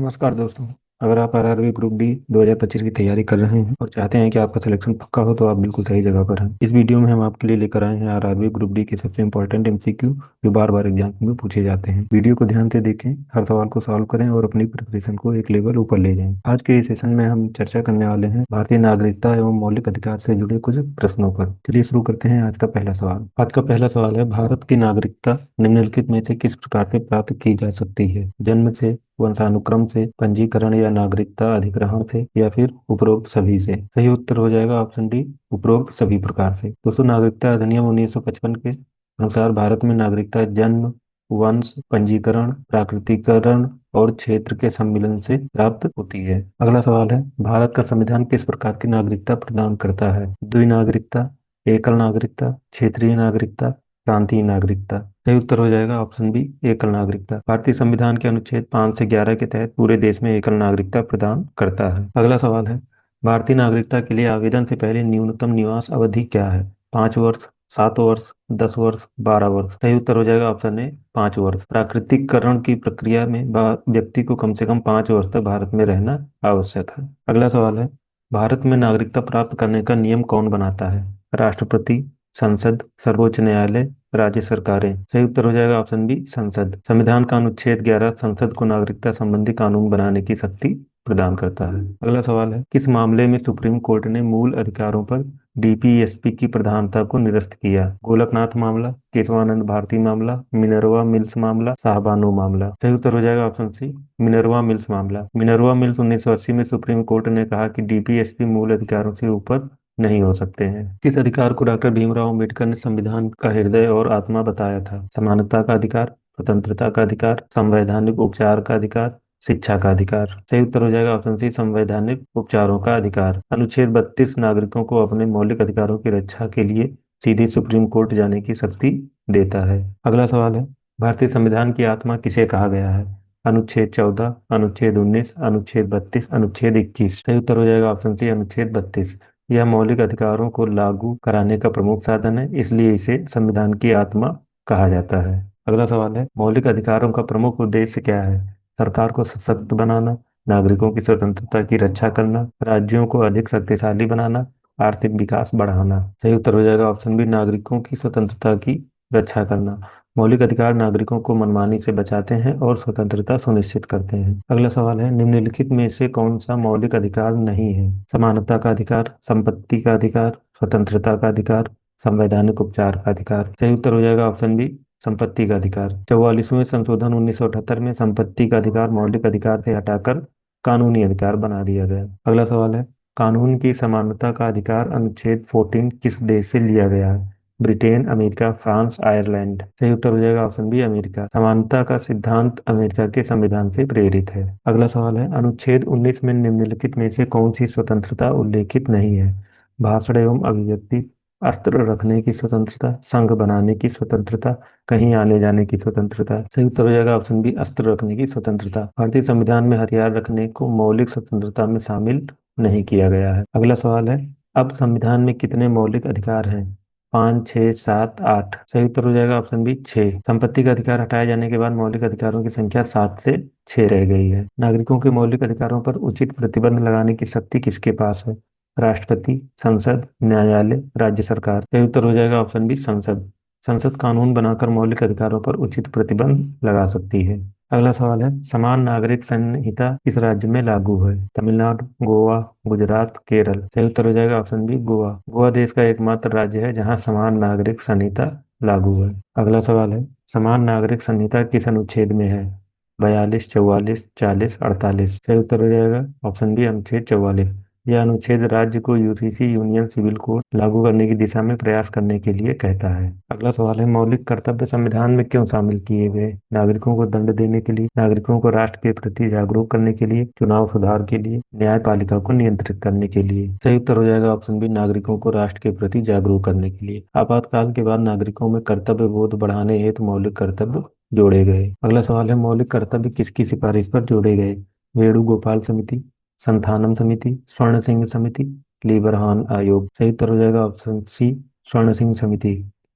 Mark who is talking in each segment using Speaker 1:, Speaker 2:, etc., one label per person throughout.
Speaker 1: नमस्कार दोस्तों। अगर आप आरआरबी ग्रुप डी 2025 की तैयारी कर रहे हैं और चाहते हैं कि आपका सिलेक्शन पक्का हो तो आप बिल्कुल सही जगह पर हैं। इस वीडियो में हम आपके लिए लेकर आए हैं आरआरबी ग्रुप डी के सबसे इंपॉर्टेंट एमसीक्यू जो बार बार एग्जाम में पूछे जाते हैं। वीडियो को ध्यान से देखें, हर सवाल को सॉल्व करें और अपनी प्रिपरेशन को एक लेवल ऊपर ले जाएं। आज के इस सेशन में हम चर्चा करने वाले हैं भारतीय नागरिकता एवं मौलिक अधिकार से जुड़े कुछ प्रश्नों पर। चलिए शुरू करते हैं आज का पहला सवाल। आज का पहला सवाल है, भारत की नागरिकता निम्नलिखित में से किस प्रकार से प्राप्त की जा सकती है? जन्म से, वंशानुक्रम से, पंजीकरण या नागरिकता अधिग्रहण से, या फिर उपरोक्त सभी से? सही उत्तर हो जाएगा ऑप्शन डी, उपरोक्त सभी प्रकार से। दोस्तों, नागरिकता अधिनियम 1955 के अनुसार भारत में नागरिकता जन्म, वंश, पंजीकरण, प्राकृतिकरण और क्षेत्र के सम्मिलन से प्राप्त होती है। अगला सवाल है, भारत का संविधान किस प्रकार की नागरिकता प्रदान करता है? द्विनागरिकता, एकल नागरिकता, क्षेत्रीय नागरिकता, प्रांतीय नागरिकता? सही उत्तर हो जाएगा ऑप्शन बी, एकल नागरिकता। भारतीय संविधान के अनुच्छेद 5 से 11 के तहत पूरे देश में एकल नागरिकता प्रदान करता है। अगला सवाल है, भारतीय नागरिकता के लिए आवेदन से पहले न्यूनतम निवास अवधि क्या है? 5 वर्ष, 7 वर्ष, 10 वर्ष, 12 वर्ष? सही उत्तर हो जाएगा ऑप्शन ए, 5 वर्ष। प्राकृतिकरण की प्रक्रिया में व्यक्ति को कम से कम 5 वर्ष तक भारत में रहना आवश्यक है। अगला सवाल है, भारत में नागरिकता प्राप्त करने का नियम कौन बनाता है? राष्ट्रपति, संसद, सर्वोच्च न्यायालय, राज्य सरकारें? सही उत्तर हो जाएगा ऑप्शन बी, संसद। संविधान का अनुच्छेद 11 संसद को नागरिकता संबंधी कानून बनाने की शक्ति प्रदान करता है। अगला सवाल है, किस मामले में सुप्रीम कोर्ट ने मूल अधिकारों पर डीपीएसपी की प्रधानता को निरस्त किया? गोलकनाथ मामला, केशवानंद भारती मामला, मिनर्वा मिल्स मामला, शाहबानो मामला? सही उत्तर हो जाएगा ऑप्शन सी, मिनर्वा मिल्स मामला। मिनर्वा मिल्स 1980 में सुप्रीम कोर्ट ने कहा कि डीपीएसपी मूल अधिकारों से ऊपर नहीं हो सकते हैं। किस अधिकार को डॉक्टर भीमराव अंबेडकर ने संविधान का हृदय और आत्मा बताया था? समानता का अधिकार, स्वतंत्रता का अधिकार, संवैधानिक उपचार का अधिकार, शिक्षा का अधिकार? सही उत्तर हो जाएगा ऑप्शन सी, संवैधानिक उपचारों का अधिकार। अनुच्छेद 32 नागरिकों को अपने मौलिक अधिकारों की रक्षा के लिए सीधे सुप्रीम कोर्ट जाने की शक्ति देता है। अगला सवाल है, भारतीय संविधान की आत्मा किसे कहा गया है? अनुच्छेद 14, अनुच्छेद 19, अनुच्छेद 32, अनुच्छेद 21? सही उत्तर हो जाएगा ऑप्शन सी, अनुच्छेद 32। यह मौलिक अधिकारों को लागू कराने का प्रमुख साधन है, इसलिए इसे संविधान की आत्मा कहा जाता है। अगला सवाल है, मौलिक अधिकारों का प्रमुख उद्देश्य क्या है? सरकार को सशक्त बनाना, नागरिकों की स्वतंत्रता की रक्षा करना, राज्यों को अधिक शक्तिशाली बनाना, आर्थिक विकास बढ़ाना? सही उत्तर हो जाएगा ऑप्शन बी, नागरिकों की स्वतंत्रता की रक्षा करना। मौलिक अधिकार नागरिकों को मनमानी से बचाते हैं और स्वतंत्रता सुनिश्चित करते हैं। अगला सवाल है, निम्नलिखित में से कौन सा मौलिक अधिकार नहीं है? समानता का अधिकार, संपत्ति का अधिकार, स्वतंत्रता का अधिकार, संवैधानिक उपचार का अधिकार? सही उत्तर हो जाएगा ऑप्शन बी, संपत्ति का अधिकार। 44वें संशोधन 1978 में संपत्ति का अधिकार मौलिक अधिकार से हटाकर कानूनी अधिकार बना दिया गया। अगला सवाल है, कानून की समानता का अधिकार अनुच्छेद 14 किस देश से लिया गया है? Britain, America, France, Ireland? सही उत्तर हो जाएगा ऑप्शन बी, अमेरिका। समानता का सिद्धांत अमेरिका के संविधान से प्रेरित है। अगला सवाल है, अनुच्छेद 19 में निम्नलिखित में से कौन सी स्वतंत्रता उल्लेखित नहीं है? भाषण एवं अभिव्यक्ति, अस्त्र रखने की स्वतंत्रता, संघ बनाने की स्वतंत्रता, कहीं आने जाने की स्वतंत्रता? सही उत्तर हो जाएगा ऑप्शन बी, अस्त्र रखने की स्वतंत्रता। भारतीय संविधान में हथियार रखने को मौलिक स्वतंत्रता में शामिल नहीं किया गया है। अगला सवाल है, अब संविधान में कितने मौलिक अधिकार हैं? 5, 6, 7, 8? सही उत्तर हो जाएगा ऑप्शन बी, 6। संपत्ति का अधिकार हटाए जाने के बाद मौलिक अधिकारों की संख्या 7 से 6 रह गई है। नागरिकों के मौलिक अधिकारों पर उचित प्रतिबंध लगाने की शक्ति किसके पास है? राष्ट्रपति, संसद, न्यायालय, राज्य सरकार? सही उत्तर हो जाएगा ऑप्शन बी, संसद। संसद कानून बनाकर मौलिक अधिकारों पर उचित प्रतिबंध लगा सकती है। अगला सवाल है, समान नागरिक संहिता किस राज्य में लागू है? तमिलनाडु, गोवा, गुजरात, केरल? सही उत्तर हो जाएगा ऑप्शन बी, गोवा। गोवा देश का एकमात्र राज्य है जहां समान नागरिक संहिता लागू है। अगला सवाल है, समान नागरिक संहिता किस अनुच्छेद में है? 42, 44, 40, 48? सही उत्तर हो जाएगा ऑप्शन बी, अनुच्छेद 44। यह अनुच्छेद राज्य को यूसीसी यूनियन सिविल कोड लागू करने की दिशा में प्रयास करने के लिए कहता है। अगला सवाल है, मौलिक कर्तव्य संविधान में क्यों शामिल किए गए? नागरिकों को दंड देने के लिए, नागरिकों को राष्ट्र के प्रति जागरूक करने के लिए, चुनाव सुधार के लिए, न्यायपालिका को नियंत्रित करने के लिए? सही उत्तर हो जाएगा ऑप्शन बी, नागरिकों को राष्ट्र के प्रति जागरूक करने के लिए। आपातकाल के बाद नागरिकों में कर्तव्य बोध बढ़ाने हेतु मौलिक कर्तव्य जोड़े गए। अगला सवाल है, मौलिक कर्तव्य किसकी सिफारिश पर जोड़े गए? वेणुगोपाल समिति, संथानम समिति, स्वर्ण सिंह समिति, लीबरहान आयोग? सही उत्तर हो जाएगा ऑप्शन सी, स्वर्ण सिंह समिति।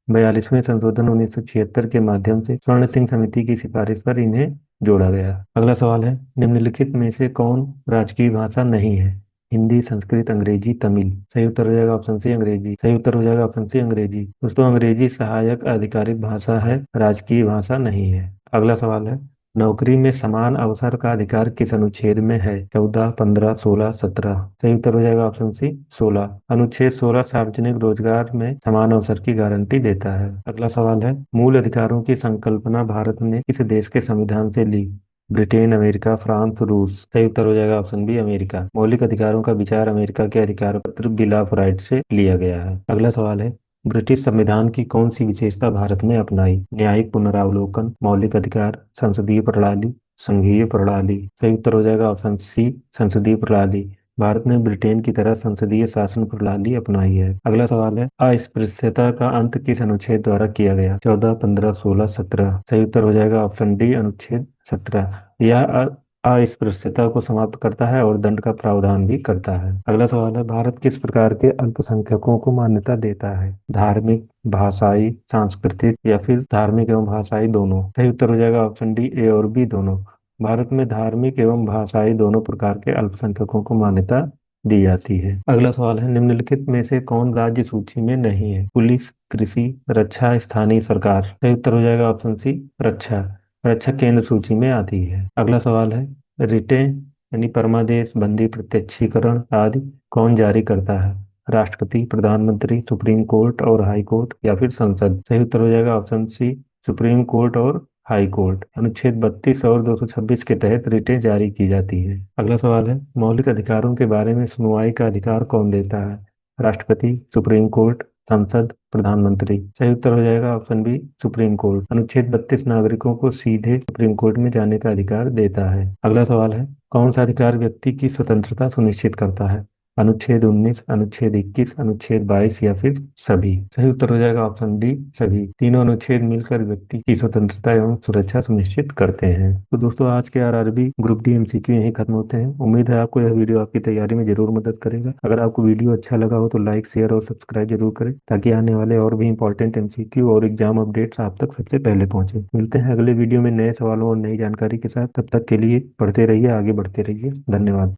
Speaker 1: 42वें संशोधन 1976 के माध्यम से स्वर्ण सिंह समिति की सिफारिश पर इन्हें जोड़ा गया। अगला सवाल है, निम्नलिखित में से कौन राजकीय भाषा नहीं है? हिंदी, संस्कृत, अंग्रेजी, तमिल। सही उत्तर हो जाएगा ऑप्शन सी अंग्रेजी। सही उत्तर हो जाएगा ऑप्शन सी अंग्रेजी। दोस्तों, अंग्रेजी सहायक आधिकारिक भाषा है, राजकीय भाषा नहीं है। अगला सवाल है, नौकरी में समान अवसर का अधिकार किस अनुच्छेद में है? 14, 15, 16, 17। सही उत्तर हो जाएगा ऑप्शन सी 16। अनुच्छेद 16 सार्वजनिक रोजगार में समान अवसर की गारंटी देता है। अगला सवाल है, मूल अधिकारों की संकल्पना भारत ने किस देश के संविधान से ली? ब्रिटेन, अमेरिका, फ्रांस, रूस। सही उत्तर हो जाएगा ऑप्शन बी अमेरिका। मौलिक अधिकारों का विचार अमेरिका के अधिकार पत्र बिल ऑफ राइट से लिया गया है। अगला सवाल है, ब्रिटिश संविधान की कौन सी विशेषता भारत ने अपनाई? न्यायिक पुनरावलोकन, मौलिक अधिकार, संसदीय प्रणाली, संघीय प्रणाली। सही उत्तर हो जाएगा ऑप्शन सी संसदीय प्रणाली। भारत ने ब्रिटेन की तरह संसदीय शासन प्रणाली अपनाई है। अगला सवाल है, अस्पृश्यता का अंत किस अनुच्छेद द्वारा किया गया? 14, 15, 16, 17। सही उत्तर हो जाएगा ऑप्शन डी अनुच्छेद 17। यह अस्पृश्यता को समाप्त करता है और दंड का प्रावधान भी करता है। अगला सवाल है, भारत किस प्रकार के अल्पसंख्यकों को मान्यता देता है? धार्मिक, भाषाई, सांस्कृतिक या फिर धार्मिक एवं भाषाई दोनों। सही उत्तर हो जाएगा ऑप्शन डी ए और बी दोनों। भारत में धार्मिक एवं भाषाई दोनों प्रकार के अल्पसंख्यकों को मान्यता दी जाती है। अगला सवाल है, निम्नलिखित में से कौन राज्य सूची में नहीं है? पुलिस, कृषि, रक्षा, स्थानीय सरकार। सही उत्तर हो जाएगा ऑप्शन सी रक्षा। रक्षा केंद्र सूची में आती है। अगला सवाल है, रिटें यानी परमादेश, बंदी, प्रत्यक्षीकरण आदि कौन जारी करता है? राष्ट्रपति, प्रधानमंत्री, सुप्रीम कोर्ट और हाई कोर्ट या फिर संसद। सही उत्तर हो जाएगा ऑप्शन सी सुप्रीम कोर्ट और हाई कोर्ट। अनुच्छेद 32 और 226 के तहत रिटें जारी की जाती है। अगला सवाल है, मौलिक अधिकारों के बारे में सुनवाई का अधिकार कौन देता है? राष्ट्रपति, सुप्रीम कोर्ट, संसद, प्रधानमंत्री। सही उत्तर हो जाएगा ऑप्शन बी सुप्रीम कोर्ट। अनुच्छेद 32 नागरिकों को सीधे सुप्रीम कोर्ट में जाने का अधिकार देता है। अगला सवाल है, कौन सा अधिकार व्यक्ति की स्वतंत्रता सुनिश्चित करता है? अनुच्छेद 19, अनुच्छेद 21, अनुच्छेद 22 या फिर सभी। सही उत्तर हो जाएगा ऑप्शन डी सभी। तीनों अनुच्छेद मिलकर व्यक्ति की स्वतंत्रता एवं सुरक्षा सुनिश्चित करते हैं। तो दोस्तों, आज के आरआरबी ग्रुप डी एमसीक्यू यहीं खत्म होते हैं। उम्मीद है आपको यह वीडियो आपकी तैयारी में जरूर मदद करेगा। अगर आपको वीडियो अच्छा लगा हो तो लाइक, शेयर और सब्सक्राइब जरूर करें, ताकि आने वाले और भी इंपॉर्टेंट एमसीक्यू और एग्जाम अपडेट्स आप तक सबसे पहले पहुंचे। मिलते हैं अगले वीडियो में नए सवालों और नई जानकारी के साथ। तब तक के लिए पढ़ते रहिए, आगे बढ़ते रहिए। धन्यवाद।